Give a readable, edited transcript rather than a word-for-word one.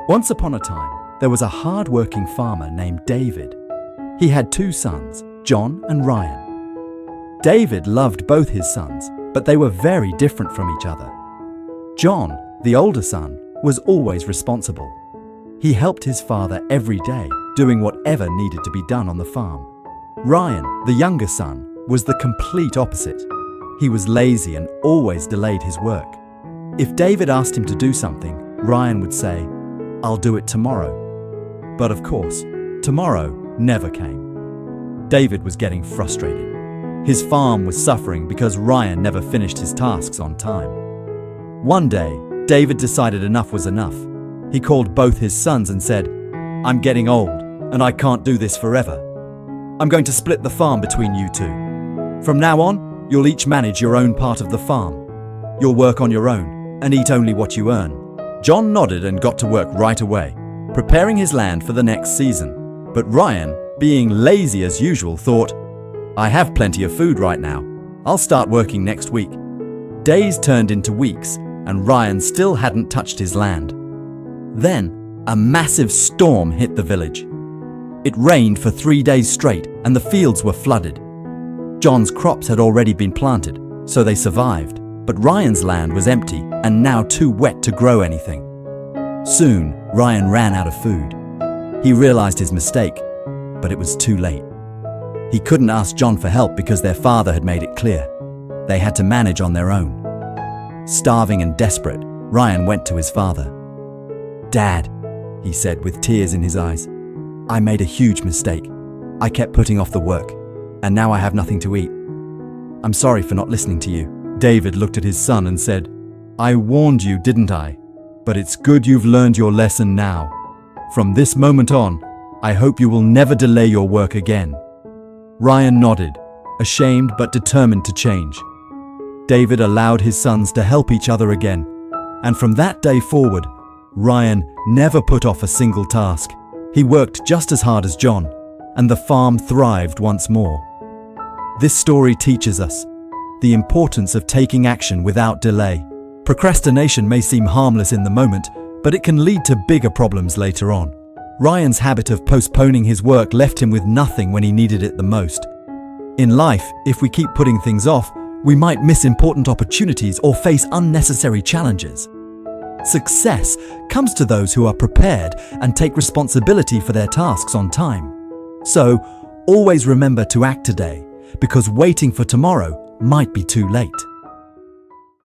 Once upon a time, there was a hard-working farmer named David. He had two sons, John and Ryan. David loved both his sons, but they were very different from each other. John, the older son, was always responsible. He helped his father every day, doing whatever needed to be done on the farm. Ryan, the younger son, was the complete opposite. He was lazy and always delayed his work. If David asked him to do something, Ryan would say, "I'll do it tomorrow." But of course, tomorrow never came. David was getting frustrated. His farm was suffering because Ryan never finished his tasks on time. One day, David decided enough was enough. He called both his sons and said, "I'm getting old and I can't do this forever. I'm going to split the farm between you two. From now on, you'll each manage your own part of the farm. You'll work on your own and eat only what you earn." John nodded and got to work right away, preparing his land for the next season. But Ryan, being lazy as usual, thought, "I have plenty of food right now. I'll start working next week." Days turned into weeks, and Ryan still hadn't touched his land. Then, a massive storm hit the village. It rained for 3 days straight, and the fields were flooded. John's crops had already been planted, so they survived, but Ryan's land was empty and now too wet to grow anything. Soon, Ryan ran out of food. He realized his mistake, but it was too late. He couldn't ask John for help because their father had made it clear. They had to manage on their own. Starving and desperate, Ryan went to his father. "Dad," he said with tears in his eyes, "I made a huge mistake. I kept putting off the work, and now I have nothing to eat. I'm sorry for not listening to you." David looked at his son and said, "I warned you, didn't I? But it's good you've learned your lesson now. From this moment on, I hope you will never delay your work again." Ryan nodded, ashamed but determined to change. David allowed his sons to help each other again, and from that day forward, Ryan never put off a single task. He worked just as hard as John, and the farm thrived once more. This story teaches us the importance of taking action without delay. Procrastination may seem harmless in the moment, but it can lead to bigger problems later on. Ryan's habit of postponing his work left him with nothing when he needed it the most. In life, if we keep putting things off, we might miss important opportunities or face unnecessary challenges. Success comes to those who are prepared and take responsibility for their tasks on time. So, always remember to act today, because waiting for tomorrow might be too late.